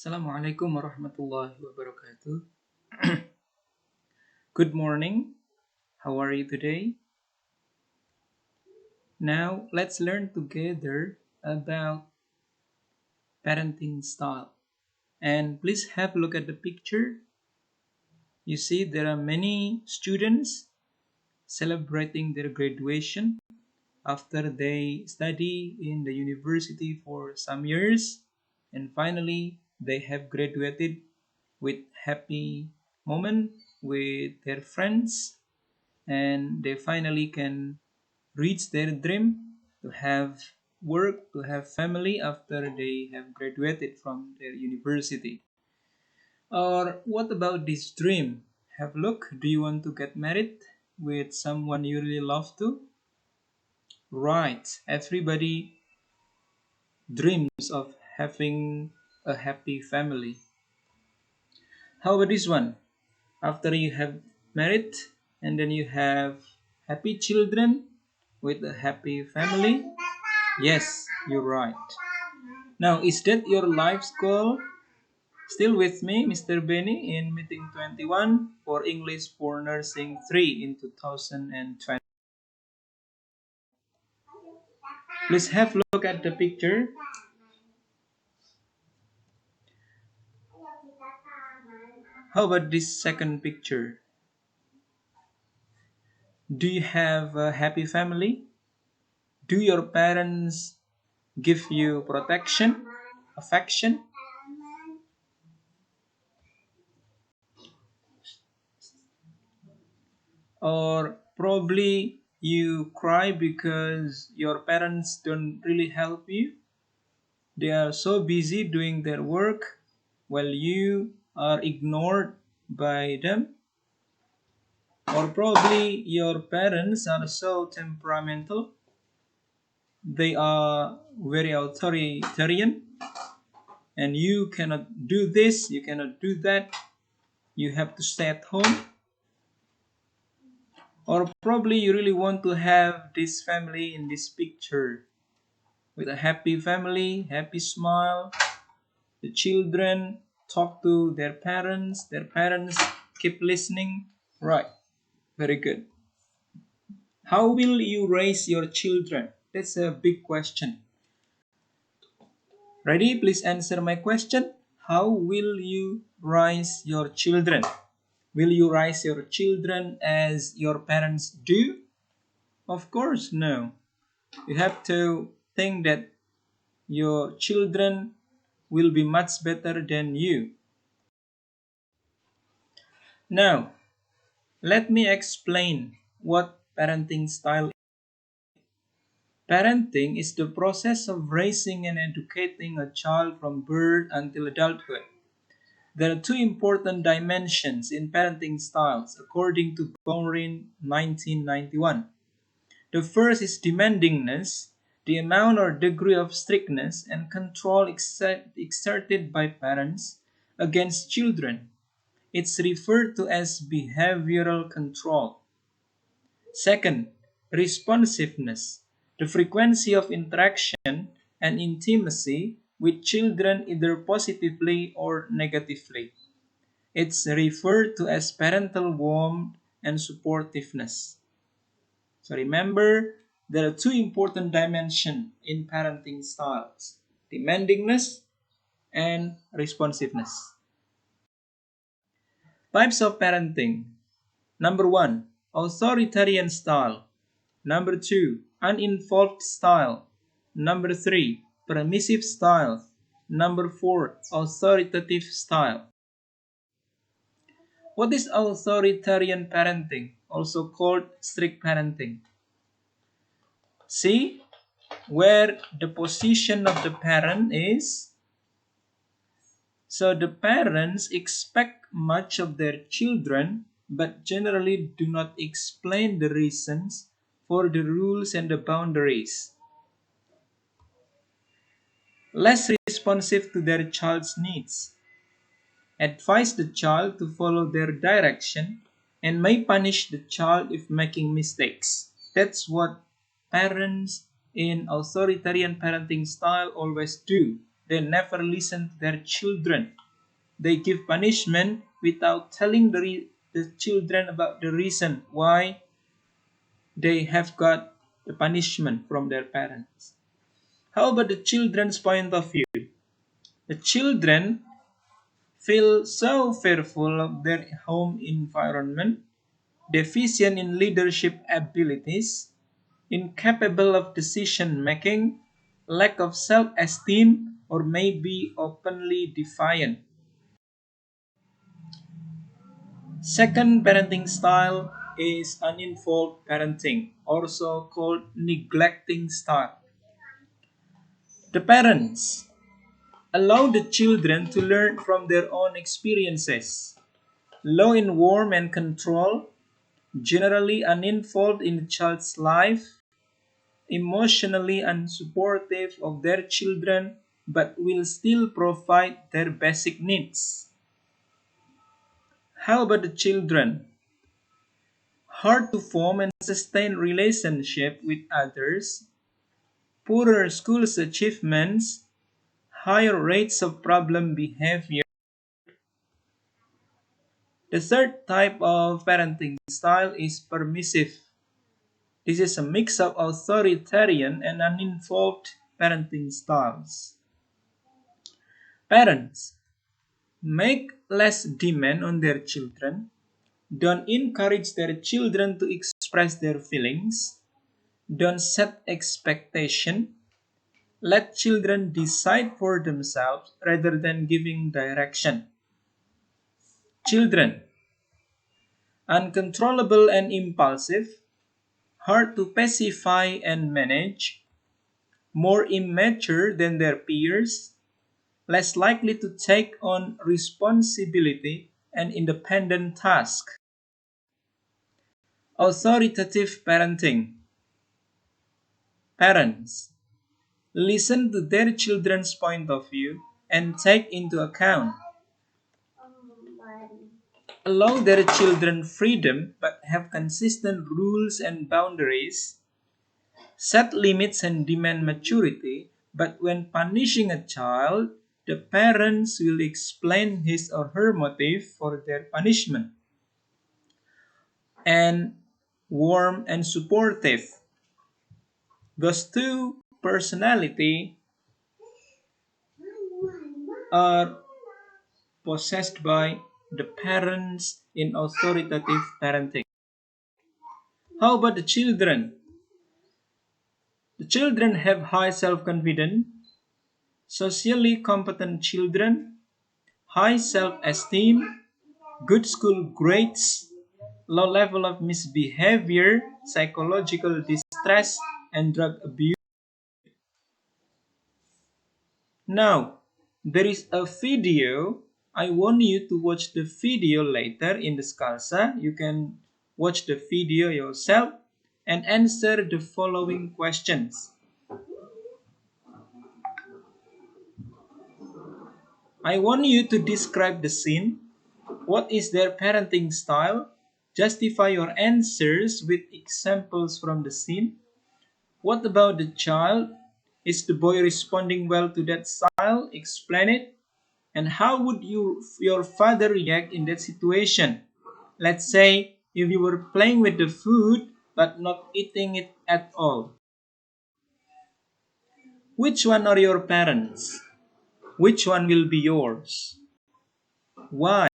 Assalamualaikum warahmatullahi wabarakatuh. Good morning. How are you today? Now, let's learn together about parenting style. And please have a look at the picture. You see, there are many students celebrating their graduation after they study in the university for some years, and finally they have graduated with happy moment with their friends, and they finally can reach their dream to have work, to have family after they have graduated from their university. Or what about this dream? Have a look. Do you want to get married with someone you really love to? Right. Everybody dreams of having a happy family. How about this one? After you have married and then you have happy children with a happy family? Yes, you're right. Now, is that your life's goal? Still with me, Mr. Benny, in meeting 21 for English for Nursing 3 in 2020. Please have a look at the picture. How about this second picture? Do you have a happy family? Do your parents give you protection, affection? Or probably you cry because your parents don't really help you? They are so busy doing their work while you are ignored by them. Or probably your parents are so temperamental, they are very authoritarian, and you cannot do this, you cannot do that, you have to stay at home. Or probably you really want to have this family in this picture with a happy family, happy smile. The children talk to their parents keep listening. Right, very good. How will you raise your children? That's a big question. Ready? Please answer my question. How will you raise your children? Will you raise your children as your parents do? Of course, no. You have to think that your children will be much better than you. Now, let me explain what parenting style is. Parenting is the process of raising and educating a child from birth until adulthood. There are two important dimensions in parenting styles, according to Bowring 1991. The first is demandingness, the amount or degree of strictness and control exerted by parents against children. It's referred to as behavioral control. Second, responsiveness, the frequency of interaction and intimacy with children either positively or negatively. It's referred to as parental warmth and supportiveness. So remember, there are two important dimensions in parenting styles: demandingness and responsiveness. Types of parenting. Number one, authoritarian style. Number two, uninvolved style. Number three, permissive style. Number four, authoritative style. What is authoritarian parenting, also called strict parenting? See where the position of the parent is. So the parents expect much of their children, but generally do not explain the reasons for the rules and the boundaries. Less responsive to their child's needs. Advise the child to follow their direction and may punish the child if making mistakes. That's what parents in authoritarian parenting style always do. They never listen to their children. They give punishment without telling the children about the reason why they have got the punishment from their parents. How about the children's point of view? The children feel so fearful of their home environment, deficient in leadership abilities, incapable of decision making, lack of self esteem, or maybe openly defiant. Second parenting style is uninvolved parenting, also called neglecting style. The parents allow the children to learn from their own experiences, low in warmth and control, generally uninvolved in the child's life, emotionally unsupportive of their children, but will still provide their basic needs. How about the children? Hard to form and sustain relationship with others, poorer school achievements, higher rates of problem behavior. The third type of parenting style is permissive. This is a mix of authoritarian and uninvolved parenting styles. Parents make less demand on their children, don't encourage their children to express their feelings, don't set expectation, let children decide for themselves rather than giving direction. Children, uncontrollable and impulsive, hard to pacify and manage, more immature than their peers, less likely to take on responsibility and independent tasks. Authoritative parenting. Parents listen to their children's point of view and take into account. Allow their children freedom but have consistent rules and boundaries. Set limits and demand maturity, but when punishing a child, the parents will explain his or her motive for their punishment. And warm and supportive. Those two personality are possessed by the parents in authoritative parenting. How about the children? The children have high self-confidence, socially competent children, high self-esteem, good school grades, low level of misbehavior, psychological distress, and drug abuse. Now, there is a video. I want you to watch the video later in the Scalza. You can watch the video yourself and answer the following questions. I want you to describe the scene. What is their parenting style? Justify your answers with examples from the scene. What about the child? Is the boy responding well to that style? Explain it. And how would your father react in that situation? Let's say if you were playing with the food but not eating it at all. Which one are your parents? Which one will be yours? Why?